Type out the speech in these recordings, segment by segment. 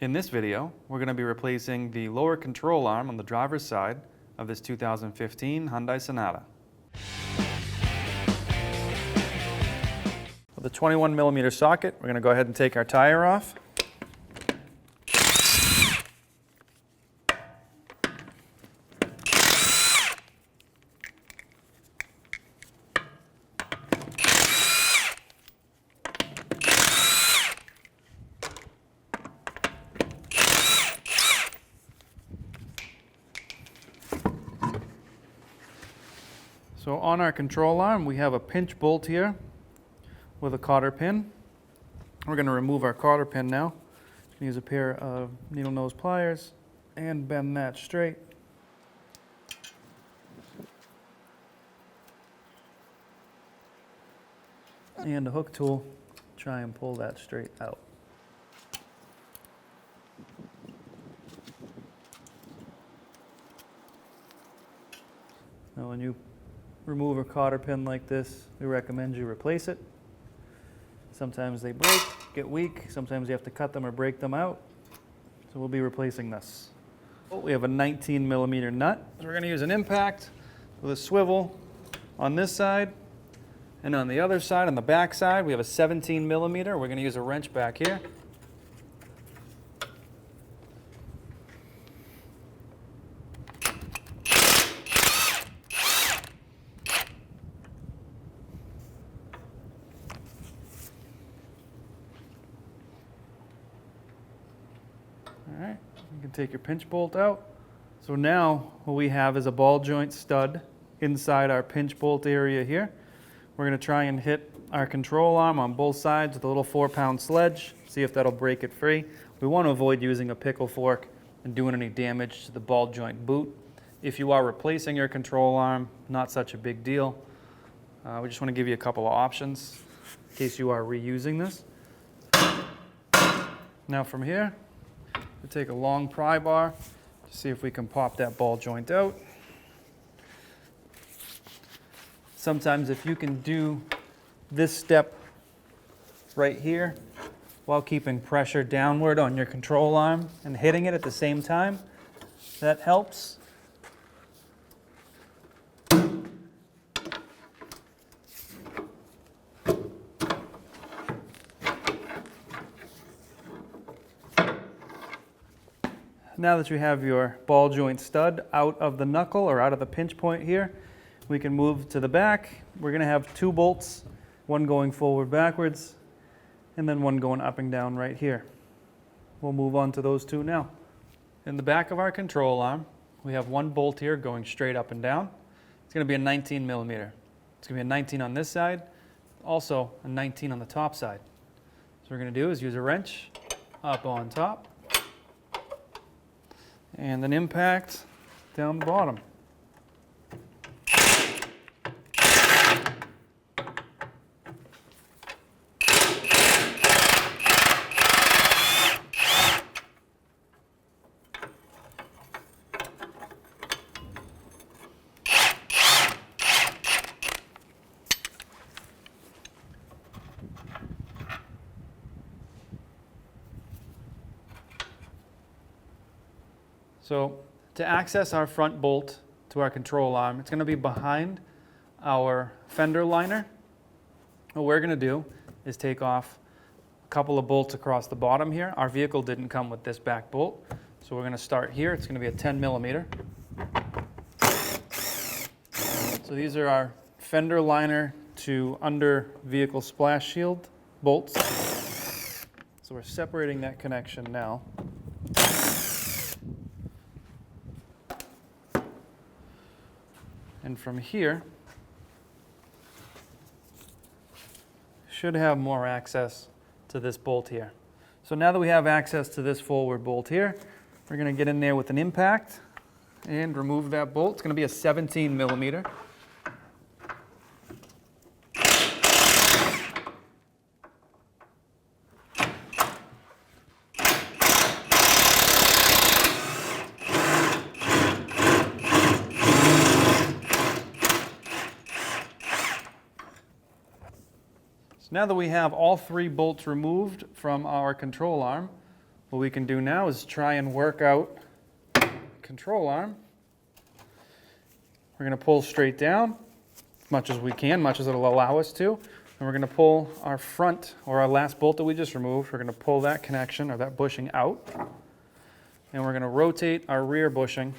In this video, we're going to be replacing the lower control arm on the driver's side of this 2015 Hyundai Sonata. With the 21mm socket, we're going to go ahead and take our tire off. So on our control arm, we have a pinch bolt here with a cotter pin. We're going to remove our cotter pin now. Use a pair of needle nose pliers and bend that straight. And a hook tool, try and pull that straight out. Now when you remove a cotter pin like this, we recommend you replace it. Sometimes they break, get weak, sometimes you have to cut them or break them out. So we'll be replacing this. We have a 19mm nut. So we're going to use an impact with a swivel on this side, and on the other side, on the back side, we have a 17mm. We're going to use a wrench back here. All right, you can take your pinch bolt out. So now what we have is a ball joint stud inside our pinch bolt area here. We're going to try and hit our control arm on both sides with a little 4-pound sledge, see if that'll break it free. We want to avoid using a pickle fork and doing any damage to the ball joint boot. If you are replacing your control arm, not such a big deal. We just want to give you a couple of options in case you are reusing this. Now from here, we'll take a long pry bar to see if we can pop that ball joint out. Sometimes if you can do this step right here while keeping pressure downward on your control arm and hitting it at the same time, that helps. Now that you have your ball joint stud out of the knuckle or out of the pinch point here, we can move to the back. We're going to have 2 bolts, one going forward backwards, and then one going up and down right here. We'll move on to those 2 now. In the back of our control arm, we have 1 bolt here going straight up and down. It's going to be a 19mm. It's going to be a 19 on this side, also a 19 on the top side. So what we're going to do is use a wrench up on top and an impact down the bottom. So to access our front bolt to our control arm, it's going to be behind our fender liner. What we're going to do is take off a couple of bolts across the bottom here. Our vehicle didn't come with this back bolt, so we're going to start here. It's going to be a 10mm. So these are our fender liner to under vehicle splash shield bolts. So we're separating that connection now. And from here, should have more access to this bolt here. So now that we have access to this forward bolt here, we're going to get in there with an impact and remove that bolt. It's going to be a 17mm. So now that we have all 3 bolts removed from our control arm, What we can do now is try and work out control arm. We're going to pull straight down as much as we can, much as it'll allow us to. And we're going to pull our front, or our last bolt that we just removed, we're going to pull that connection or that bushing out. And we're going to rotate our rear bushing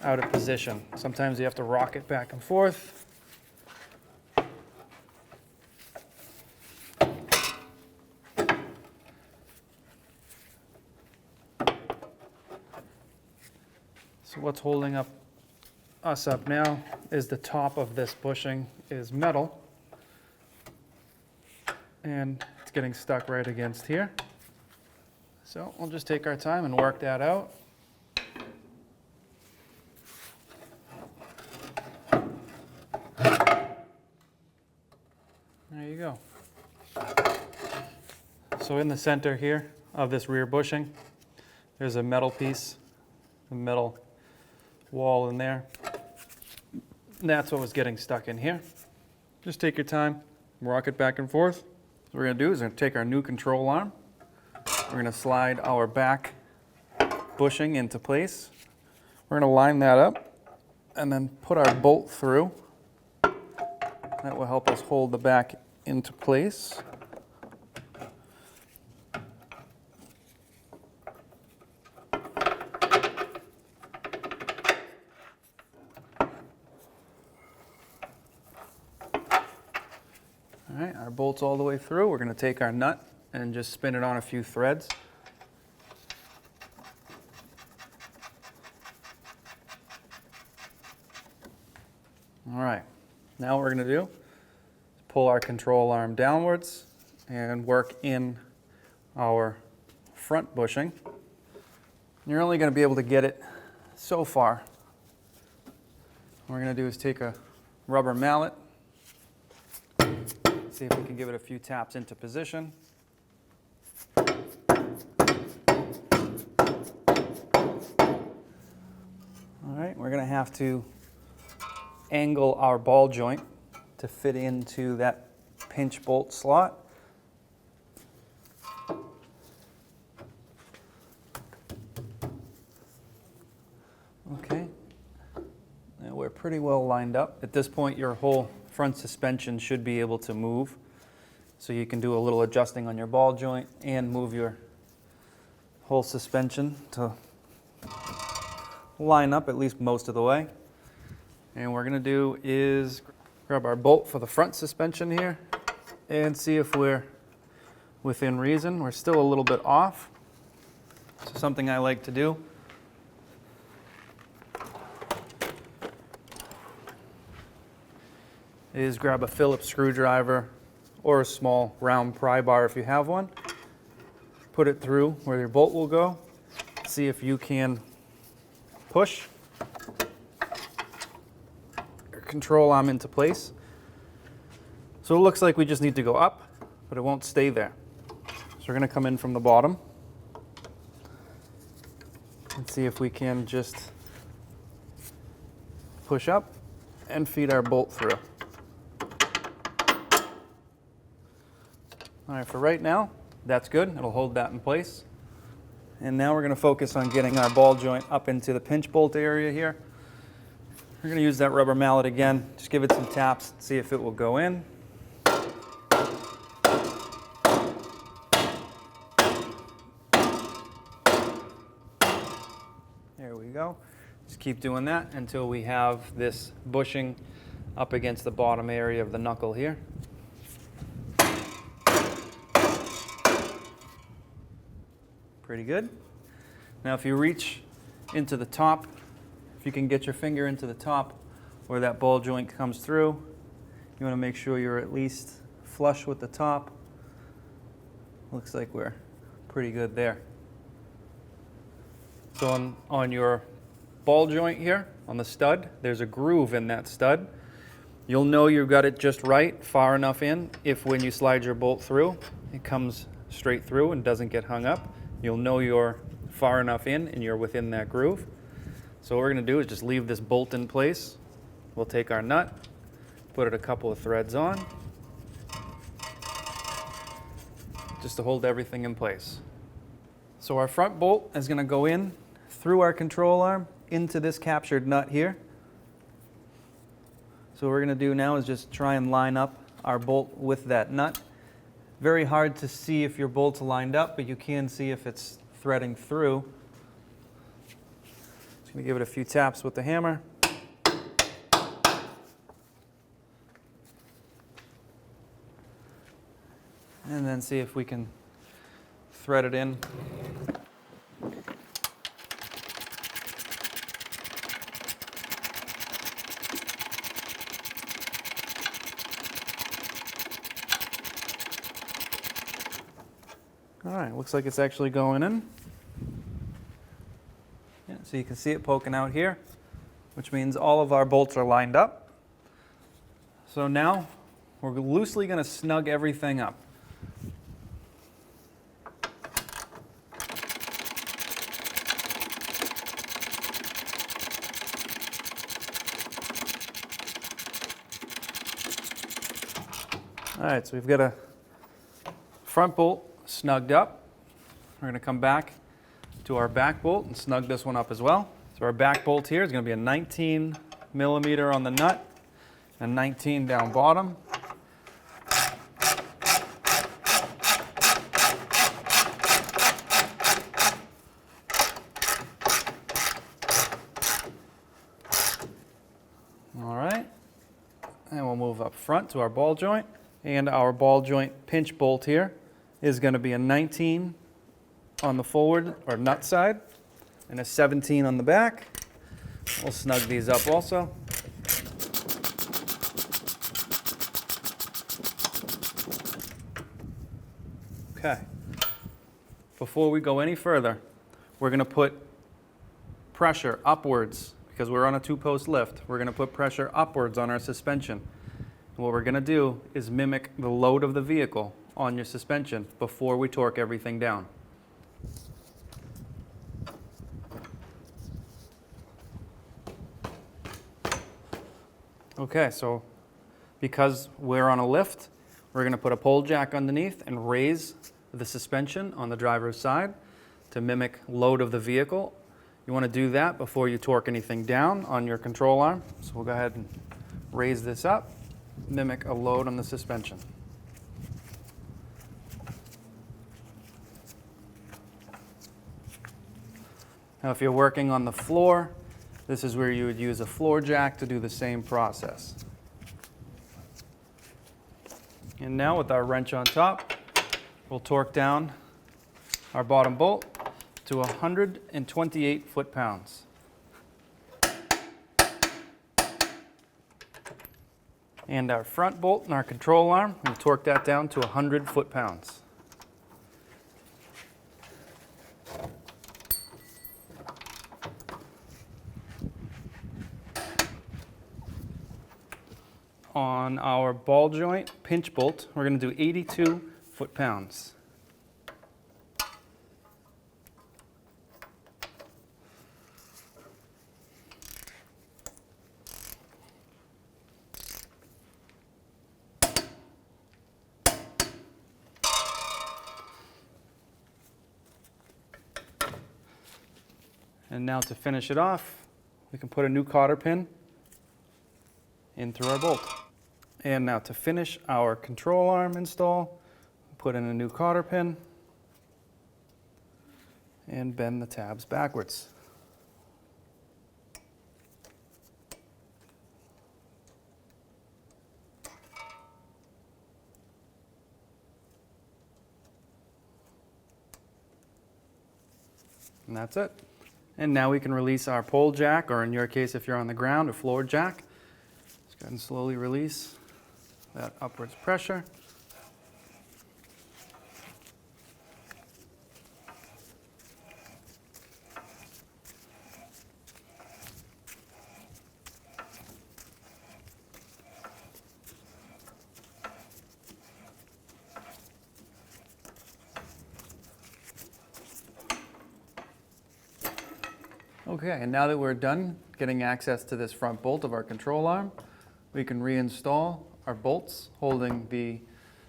out of position. Sometimes you have to rock it back and forth. So what's holding us up now is the top of this bushing is metal, and it's getting stuck right against here. So we'll just take our time and work that out. There you go. So in the center here of this rear bushing, there's a metal piece, a metal wall in there. And that's what was getting stuck in here. Just take your time, rock it back and forth. What we're going to do is we're going to take our new control arm. We're going to slide our back bushing into place. We're going to line that up and then put our bolt through. That will help us hold the back into place. All right, our bolt's all the way through. We're going to take our nut and just spin it on a few threads. All right, now what we're going to do is pull our control arm downwards and work in our front bushing. You're only going to be able to get it so far. What we're going to do is take a rubber mallet, see if we can give it a few taps into position. All right, we're going to have to angle our ball joint to fit into that pinch bolt slot. Okay, now we're pretty well lined up. At this point, your whole front suspension should be able to move. So you can do a little adjusting on your ball joint and move your whole suspension to line up at least most of the way. And what we're going to do is grab our bolt for the front suspension here and see if we're within reason. We're still a little bit off. So something I like to do is grab a Phillips screwdriver or a small round pry bar if you have one. Put it through where your bolt will go. See if you can push your control arm into place. So it looks like we just need to go up, but it won't stay there. So we're going to come in from the bottom and see if we can just push up and feed our bolt through. All right, for right now, that's good. It'll hold that in place. And now we're going to focus on getting our ball joint up into the pinch bolt area here. We're going to use that rubber mallet again. Just give it some taps, see if it will go in. There we go. Just keep doing that until we have this bushing up against the bottom area of the knuckle here. Pretty good. Now if you reach into the top, if you can get your finger into the top where that ball joint comes through, you want to make sure you're at least flush with the top. Looks like we're pretty good there. So on your ball joint here, on the stud, there's a groove in that stud. You'll know you've got it just right, far enough in, if when you slide your bolt through, it comes straight through and doesn't get hung up. You'll know you're far enough in and you're within that groove. So what we're going to do is just leave this bolt in place. We'll take our nut, put it a couple of threads on, just to hold everything in place. So our front bolt is going to go in through our control arm into this captured nut here. So what we're going to do now is just try and line up our bolt with that nut. Very hard to see if your bolt's lined up, but you can see if it's threading through. Just going to give it a few taps with the hammer. And then see if we can thread it in. All right, looks like it's actually going in. Yeah, so you can see it poking out here, which means all of our bolts are lined up. So now we're loosely going to snug everything up. All right, so we've got a front bolt snugged up. We're going to come back to our back bolt and snug this one up as well. So our back bolt here is going to be a 19 millimeter on the nut and 19 down bottom. All right, and we'll move up front to our ball joint. And our ball joint pinch bolt here is going to be a 19 on the forward or nut side and a 17 on the back. We'll snug these up also. Okay. Before we go any further, we're going to put pressure upwards because we're on a two-post lift. We're going to put pressure upwards on our suspension. What we're going to do is mimic the load of the vehicle on your suspension before we torque everything down. Okay, so because we're on a lift, we're going to put a pole jack underneath and raise the suspension on the driver's side to mimic load of the vehicle. You want to do that before you torque anything down on your control arm. So we'll go ahead and raise this up. Mimic a load on the suspension. Now if you're working on the floor, this is where you would use a floor jack to do the same process. And now with our wrench on top, we'll torque down our bottom bolt to 128 foot-pounds. And our front bolt and our control arm, we'll torque that down to 100 foot-pounds. On our ball joint pinch bolt, we're going to do 82 foot-pounds. And now to finish it off, we can put a new cotter pin in through our bolt. And now to finish our control arm install, put in a new cotter pin and bend the tabs backwards. And that's it. And now we can release our pole jack, or in your case, if you're on the ground, a floor jack. Just go ahead and slowly release that upwards pressure. Okay, and now that we're done getting access to this front bolt of our control arm, we can reinstall our bolts holding the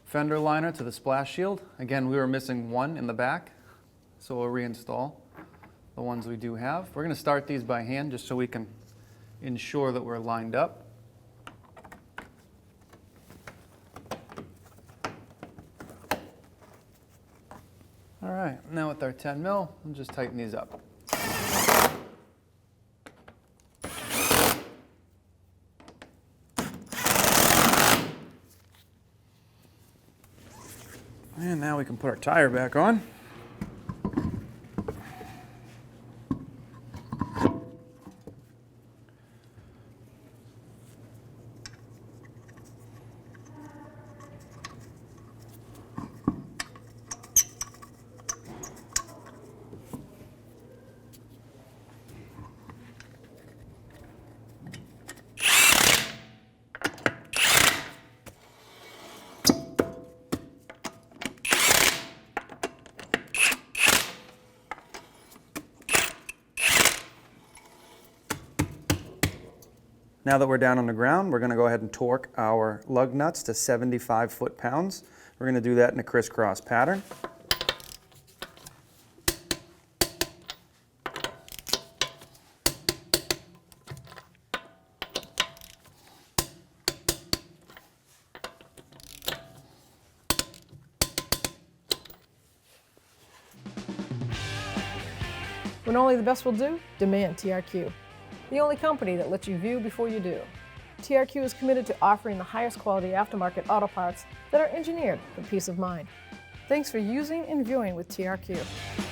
fender liner to the splash shield. Again, we were missing one in the back, So we'll reinstall the ones we do have. We're going to start these by hand just so we can ensure that we're lined up. All right, now with our 10 mil, we'll just tighten these up. And now we can put our tire back on. Now that we're down on the ground, we're going to go ahead and torque our lug nuts to 75 foot-pounds. We're going to do that in a crisscross pattern. When only the best will do, demand TRQ. The only company that lets you view before you do. TRQ is committed to offering the highest quality aftermarket auto parts that are engineered for peace of mind. Thanks for using and viewing with TRQ.